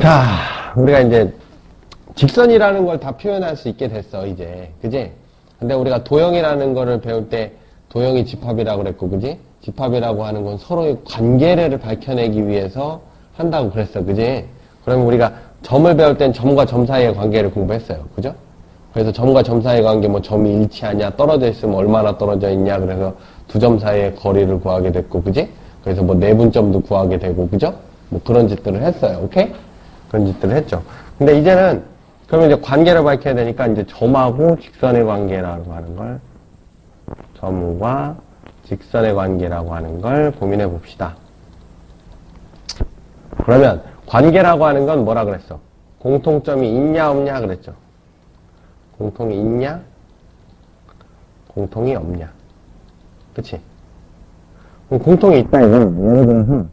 자, 우리가 이제 직선이라는 걸 다 표현할 수 있게 됐어, 이제. 그지? 근데 우리가 도형이라는 거를 배울 때 도형이 집합이라고 그랬고, 그지? 집합이라고 하는 건 서로의 관계를 밝혀내기 위해서 한다고 그랬어, 그지? 그러면 우리가 점을 배울 땐 점과 점 사이의 관계를 공부했어요, 그죠? 그래서 점과 점 사이의 관계, 뭐 점이 일치하냐, 떨어져 있으면 얼마나 떨어져 있냐, 그래서 두 점 사이의 거리를 구하게 됐고, 그지? 그래서 뭐 내분점도 구하게 되고, 그죠? 뭐 그런 짓들을 했어요, 오케이? 그런 짓들을 했죠. 근데 이제는, 그러면 이제 관계를 밝혀야 되니까 이제 점하고 직선의 관계라고 하는 걸, 점과 직선의 관계라고 하는 걸 고민해 봅시다. 그러면 관계라고 하는 건 뭐라 그랬어? 공통점이 있냐 없냐 그랬죠. 공통이 있냐? 공통이 없냐? 그치? 그럼 공통이 있다 이건 예를 들어서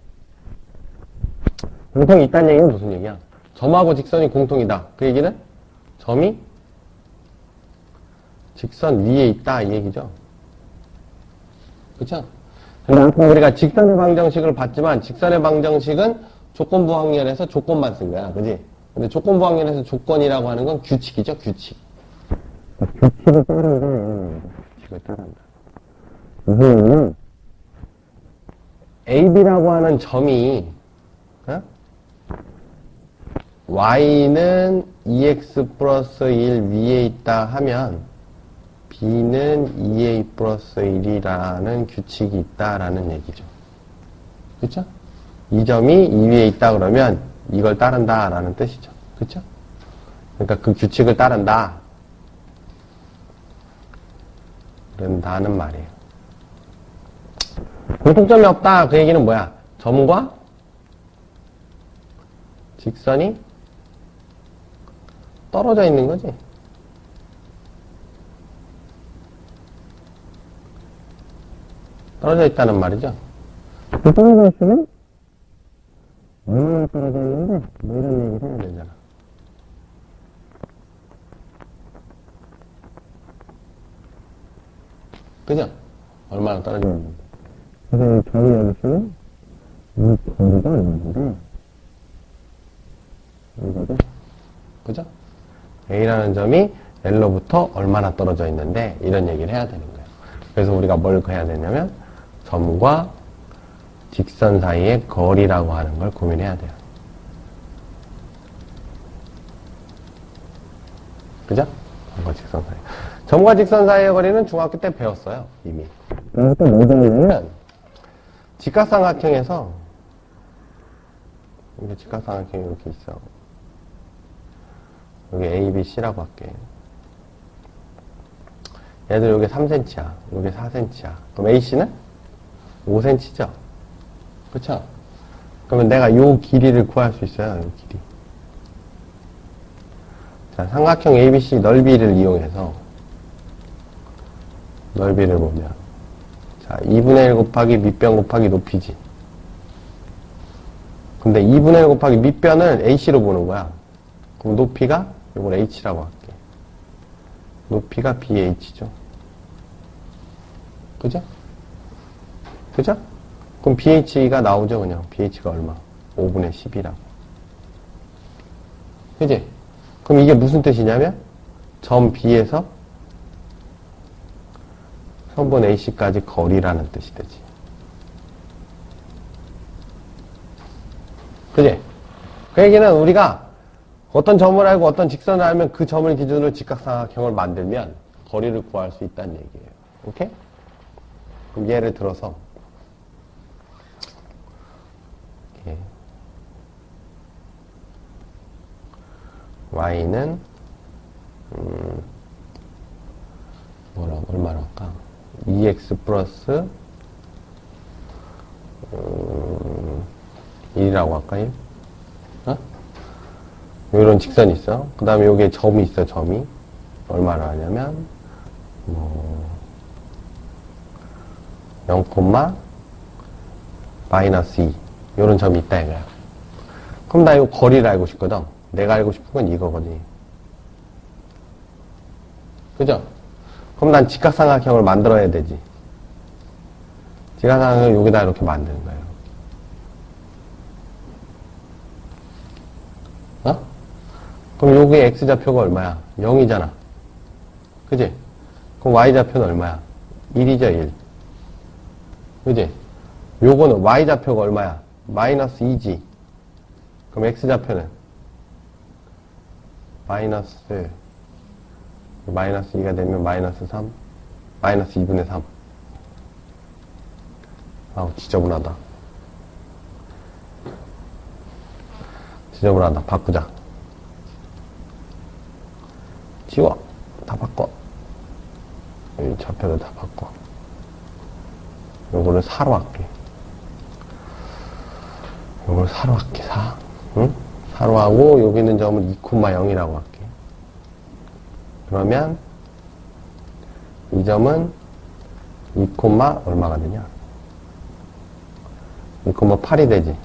공통이 있다는 얘기는 무슨 얘기야? 점하고 직선이 공통이다. 그 얘기는 점이 직선 위에 있다 이 얘기죠. 그쵸? 근데 아까 우리가 직선의 방정식을 봤지만 직선의 방정식은 조건부 확률에서 조건만 쓴 거야. 그지? 근데 조건부 확률에서 조건이라고 하는 건 규칙이죠. 규칙. 규칙을 따른다. 규칙을 따른다. 무슨 얘기는 AB라고 하는 점이 Y는 2X 플러스 1 위에 있다 하면 B는 2A 플러스 1이라는 규칙이 있다라는 얘기죠. 그쵸? 이 점이 이 위에 있다 그러면 이걸 따른다라는 뜻이죠. 그쵸? 그러니까 그 규칙을 따른다. 그런다는 말이에요. 공통점이 없다. 그 얘기는 뭐야? 점과 직선이 떨어져 있는 거지. 떨어져 있다는 말이죠. 떨어져 있으면 얼마나 떨어져 있는데 뭐 이런 얘기를 해야 되잖아. 그죠? 얼마나 떨어져 있는데. 그래서 이 점이 여기 있으면 이 거리가 얼마인데 이거죠? 그죠? A라는 점이 L로부터 얼마나 떨어져 있는데 이런 얘기를 해야 되는 거예요. 그래서 우리가 뭘 해야 되냐면 점과 직선 사이의 거리라고 하는 걸 고민해야 돼요. 그죠? 점과 직선 사이. 점과 직선 사이의 거리는 중학교 때 배웠어요, 이미. 그래서 또 뭐 배우냐면 직각삼각형에서 이게 직각삼각형이 이렇게 있어. 여기 A, B, C라고 할게. 얘들 여기 3cm야. 여기 4cm야. 그럼 AC는 5cm죠? 그쵸? 그러면 내가 요 길이를 구할 수 있어요. 요 길이. 자, 삼각형 ABC 넓이를 이용해서 넓이를 보면 자, 2분의 1 곱하기 밑변 곱하기 높이지. 근데 2분의 1 곱하기 밑변을 AC로 보는 거야. 그럼 높이가 이걸 H라고 할게. 높이가 BH죠. 그죠? 그죠? 그럼 BH가 나오죠, 그냥. BH가 얼마? 5분의 10이라고. 그지? 그럼 이게 무슨 뜻이냐면, 점 B에서 선분 AC까지 거리라는 뜻이 되지. 그지? 그 얘기는 우리가 어떤 점을 알고 어떤 직선을 알면 그 점을 기준으로 직각삼각형을 만들면 거리를 구할 수 있다는 얘기예요. 오케이? 그럼 예를 들어서 이렇게 Y는 얼마로 할까? 2X 플러스 1이라고 할까요? 이런 직선이 있어. 그 다음에 여기에 점이 있어, 점이. 얼마나 하냐면, 0, 마이너스 2. 이런 점이 있다, 이거야. 그럼 나 이거 거리를 알고 싶거든. 내가 알고 싶은 건 이거거든. 그죠? 그럼 난 직각삼각형을 만들어야 되지. 직각삼각형을 여기다 이렇게 만드는 거예요. 어? 그럼 여기 x좌표가 얼마야? 0이잖아. 그지? 그럼 y좌표는 얼마야? 1이죠, 1. 그지? 요거는 y좌표가 얼마야? 마이너스 2지. 그럼 x좌표는? 마이너스 2가 되면 마이너스 3, 마이너스 2분의 3. 아우, 지저분하다. 지저분하다. 바꾸자. 지워. 다 바꿔. 이 좌표도 다 바꿔. 요거를 4로 할게. 요걸 4로 할게, 4. 응? 4로 하고, 여기 있는 점은 2,0이라고 할게. 그러면, 이 점은 2, 얼마가 되냐? 2,8이 되지.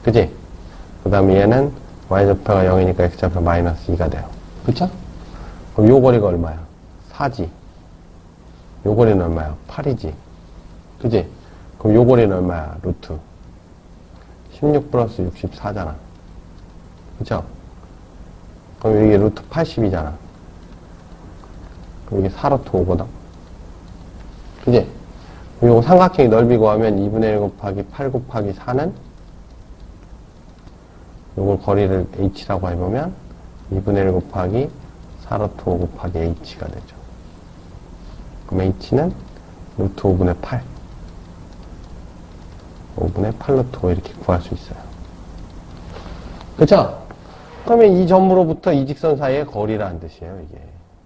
그지? 그 다음에 얘는 y좌표가 0이니까 x좌표 마이너스 2가 돼요. 그쵸? 그럼 요 거리가 얼마야? 4지. 요 거리는 얼마야? 8이지. 그지? 그럼 요 거리는 얼마야? 루트. 16 플러스 64잖아. 그쵸? 그럼 이게 루트 80이잖아. 그럼 이게 4루트 5거든. 그지? 그럼 요거 삼각형이 넓이 구하면 2분의 1 곱하기 8 곱하기 4는 요걸 거리를 h라고 해보면 2분의 1 곱하기 4루트 5 곱하기 h가 되죠. 그럼 h는 루트 5분의 8. 5분의 8루트 5 이렇게 구할 수 있어요. 그쵸? 그러면 이 점으로부터 이 직선 사이의 거리라는 뜻이에요, 이게.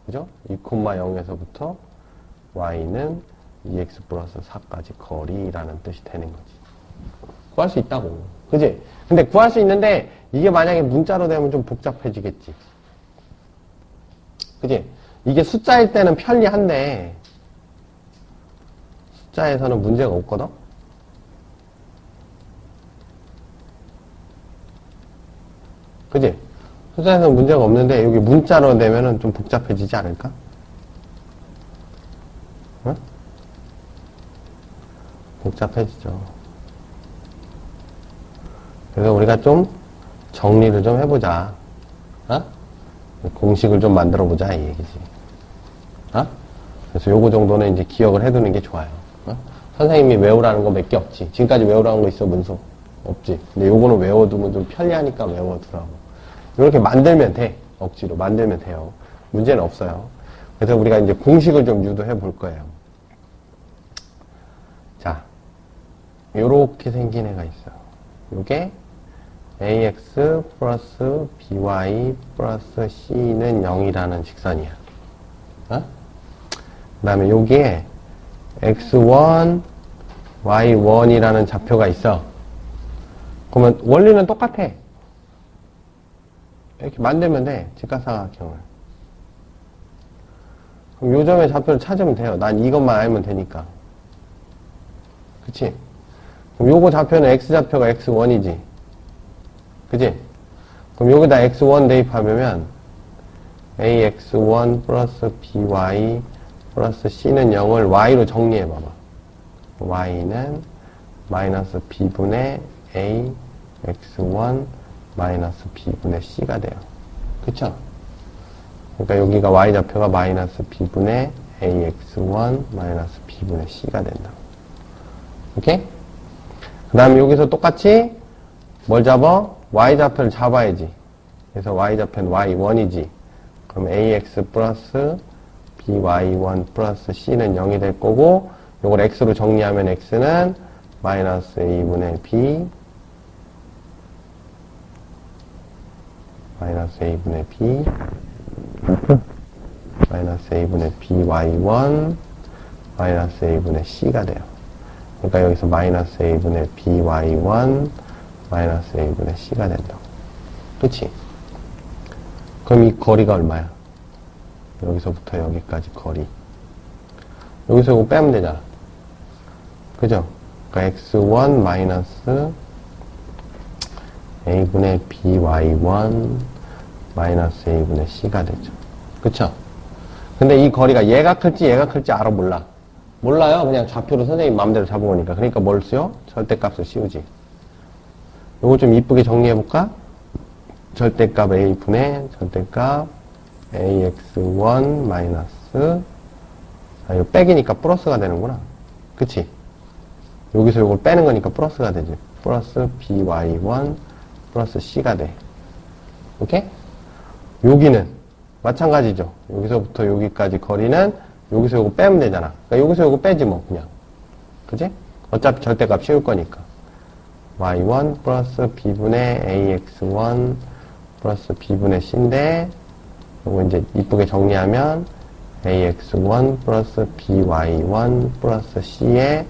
그죠? 2,0에서부터 y는 2x 플러스 4까지 거리라는 뜻이 되는 거지. 구할 수 있다고. 그지? 근데 구할 수 있는데, 이게 만약에 문자로 되면 좀 복잡해지겠지. 그지? 이게 숫자일 때는 편리한데, 숫자에서는 문제가 없거든? 그지? 숫자에서는 문제가 없는데, 여기 문자로 되면은 좀 복잡해지지 않을까? 응? 복잡해지죠. 그래서 우리가 좀 정리를 좀 해보자. 어? 공식을 좀 만들어보자, 이 얘기지. 어? 그래서 요거 정도는 이제 기억을 해두는 게 좋아요. 어? 선생님이 외우라는 거 몇 개 없지. 지금까지 외우라는 거 있어, 문서? 없지. 근데 요거는 외워두면 좀 편리하니까 외워두라고. 이렇게 만들면 돼. 억지로 만들면 돼요. 문제는 없어요. 그래서 우리가 이제 공식을 좀 유도해 볼 거예요. 자, 요렇게 생긴 애가 있어요. 요게 ax 플러스 by 플러스 c는 0이라는 직선이야. 어? 그 다음에 여기에 x1, y1이라는 좌표가 있어. 그러면 원리는 똑같아. 이렇게 만들면 돼. 직각삼각형을. 그럼 요 점의 좌표를 찾으면 돼요. 난 이것만 알면 되니까. 그치? 그럼 요거 좌표는 x좌표가 x1이지. 그치? 그럼 여기다 x1 대입하면 ax1 플러스 by 플러스 c는 0을 y로 정리해봐봐. y는 마이너스 b분의 a x1 마이너스 b분의 c가 돼요. 그쵸? 그러니까 여기가 y좌표가 마이너스 b분의 ax1 마이너스 b분의 c가 된다. 오케이? 그 다음에 여기서 똑같이 뭘 잡아? y좌표를 잡아야지. 그래서 y좌표는 y1이지. 그럼 ax 플러스 by1 플러스 c는 0이 될 거고, 요걸 x로 정리하면 x는 마이너스 a분의 b 마이너스 a분의 b 마이너스 a분의 by1 마이너스 a분의 c가 돼요. 그러니까 여기서 마이너스 a분의 by1 마이너스 a분의 c가 된다고. 그치? 그럼 이 거리가 얼마야? 여기서부터 여기까지 거리. 여기서 이거 빼면 되잖아. 그죠? 그러니까 x1 마이너스 a분의 by1 마이너스 a분의 c가 되죠. 그쵸? 근데 이 거리가 얘가 클지 얘가 클지 알아 몰라? 몰라요. 그냥 좌표로 선생님 마음대로 잡은 거니까. 그러니까 뭘 쓰요? 절대값을 씌우지. 요거 좀 이쁘게 정리해볼까? 절대값 a분의 절대값 ax1 마이너스, 이거 빼기니까 플러스가 되는구나. 그치? 여기서 이걸 빼는 거니까 플러스가 되지. 플러스 by1 플러스 c가 돼. 오케이? 여기는 마찬가지죠. 여기서부터 여기까지 거리는 여기서 이거 빼면 되잖아. 그러니까 여기서 이거 빼지 뭐 그냥. 그치? 어차피 절대값 씌울 거니까. y1 플러스 b분의 ax1 플러스 b분의 c인데 요거 이제 이쁘게 정리하면 ax1 플러스 by1 플러스 c의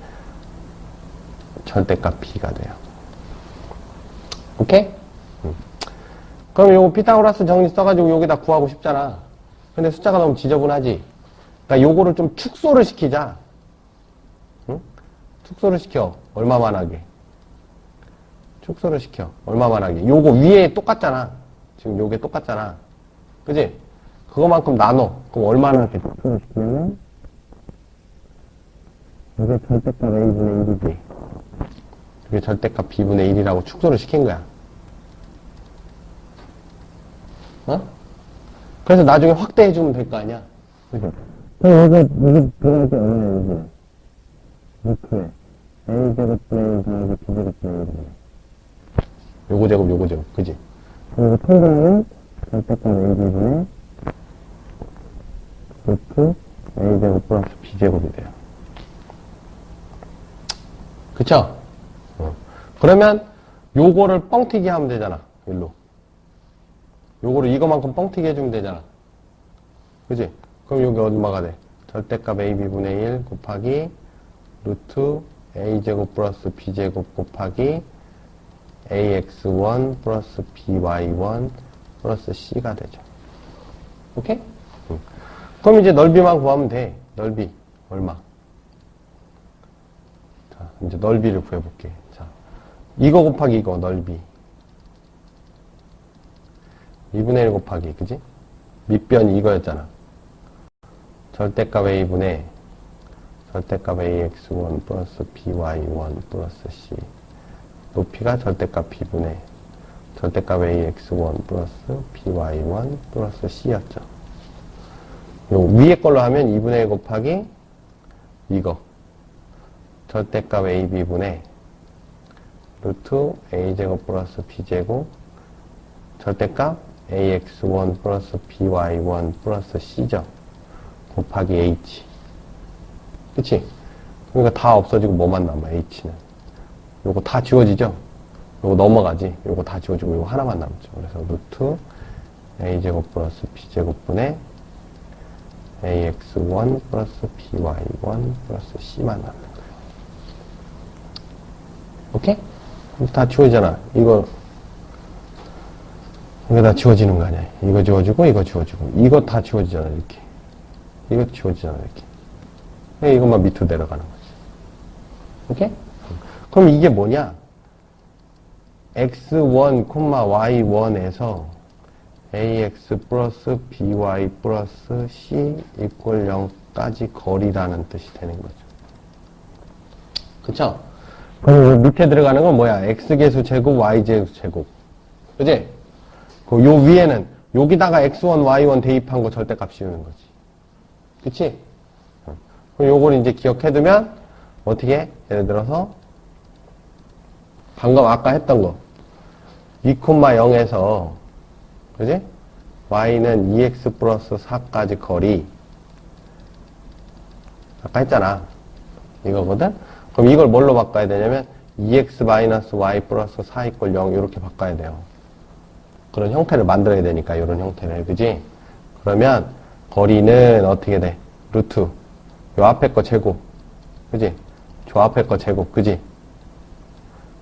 절대값 b가 돼요. 오케이? 그럼 요거 피타고라스 정리 써가지고 여기다 구하고 싶잖아. 근데 숫자가 너무 지저분하지? 그러니까 요거를 좀 축소를 시키자. 응? 축소를 시켜. 얼마만 하게? 축소를 시켜. 얼마만 하게? 요거 위에 똑같잖아. 지금 요게 똑같잖아. 그지? 그거만큼 나눠. 그럼 얼마나 이렇게 축소를 시키면은 이게 절대값 a분의 1이지. 이게 절대값 b분의 1이라고 축소를 시킨 거야. 어? 그래서 나중에 확대해주면 될 거 아니야? 그죠? 그럼 여기 들어갈 게 얼마야, 여기? 루트에. a제곱 분의 1 더하기 b제곱 분의 1이네. 요거 제곱, 요거 제곱. 그지? 그리고 통분하면 절대값 ab분의 루트 a제곱 플러스 b제곱이 돼요. 그쵸? 그러면 요거를 뻥튀기 하면 되잖아. 일로. 요거를 이거만큼 뻥튀기 해주면 되잖아. 그지? 그럼 여기 얼마가 돼? 절대값 ab분의 1 곱하기 루트 a제곱 플러스 b제곱 곱하기 ax1 플러스 by1 플러스 c가 되죠. 오케이? 그럼 이제 넓이만 구하면 돼. 넓이 얼마? 자, 이제 넓이를 구해볼게. 자, 이거 곱하기 이거 넓이 2분의 1 곱하기, 그지? 밑변이 이거였잖아. 절대값 a분의 절대값 ax1 플러스 by1 플러스 c. 높이가 절대값 b분의 절대값 ax1 플러스 by1 플러스 c였죠. 요 위에 걸로 하면 2분의 1 곱하기 이거 절대값 ab분의 루트 a제곱 플러스 b제곱 절대값 ax1 플러스 by1 플러스 c죠. 곱하기 h. 그치? 그러니까 다 없어지고 뭐만 남아, h는. 요거 다 지워지죠? 요거 넘어가지. 요거 다 지워지고 요거 하나만 남죠. 그래서 루트 a제곱 플러스 b제곱분의 ax1 플러스 by1 플러스 c만 남는 거예요. 오케이? 다 지워지잖아. 이거 다 지워지는 거 아니야. 이거 지워지고, 이거 지워지고. 이거 다 지워지잖아, 이렇게. 이거 지워지잖아, 이렇게. 이것만 밑으로 내려가는 거지. 오케이? 그럼 이게 뭐냐? x1, y1에서 ax 플러스 by 플러스 c 이퀄 0까지 거리라는 뜻이 되는 거죠. 그쵸? 그럼 밑에 들어가는 건 뭐야? x계수 제곱, y계수 제곱. 그지? 요 위에는 여기다가 x1, y1 대입한 거 절대값 씌우는 거지. 그치? 그럼 요걸 이제 기억해두면 어떻게? 예를 들어서 방금 아까 했던 거 2,0에서 그지? y는 2x 플러스 4까지 거리 아까 했잖아. 이거거든? 그럼 이걸 뭘로 바꿔야 되냐면 2x 마이너스 y 플러스 4 이퀄 0 이렇게 바꿔야 돼요. 그런 형태를 만들어야 되니까 이런 형태를. 그지? 그러면 거리는 어떻게 돼? 루트 요 앞에 거 제곱. 그지? 저 앞에 거 제곱. 그지?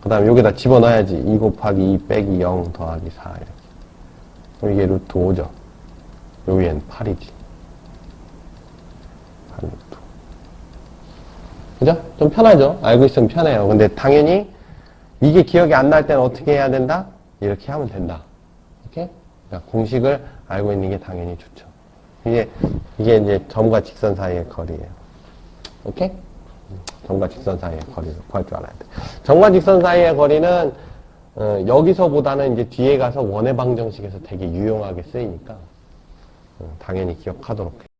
그 다음에 여기다 집어넣어야지. 2 곱하기 2 빼기 0 더하기 4 이렇게. 그럼 이게 루트 5죠. 요 위엔 8이지. 8 루트. 그죠? 좀 편하죠? 알고 있으면 편해요. 근데 당연히 이게 기억이 안 날 때는 어떻게 해야 된다? 이렇게 하면 된다. 오케이? 그러니까 공식을 알고 있는 게 당연히 좋죠. 이게 이제 점과 직선 사이의 거리예요. 오케이? 점과 직선 사이의 거리를 구할 줄 알아야 돼. 점과 직선 사이의 거리는 여기서보다는 이제 뒤에 가서 원의 방정식에서 되게 유용하게 쓰이니까 당연히 기억하도록 해.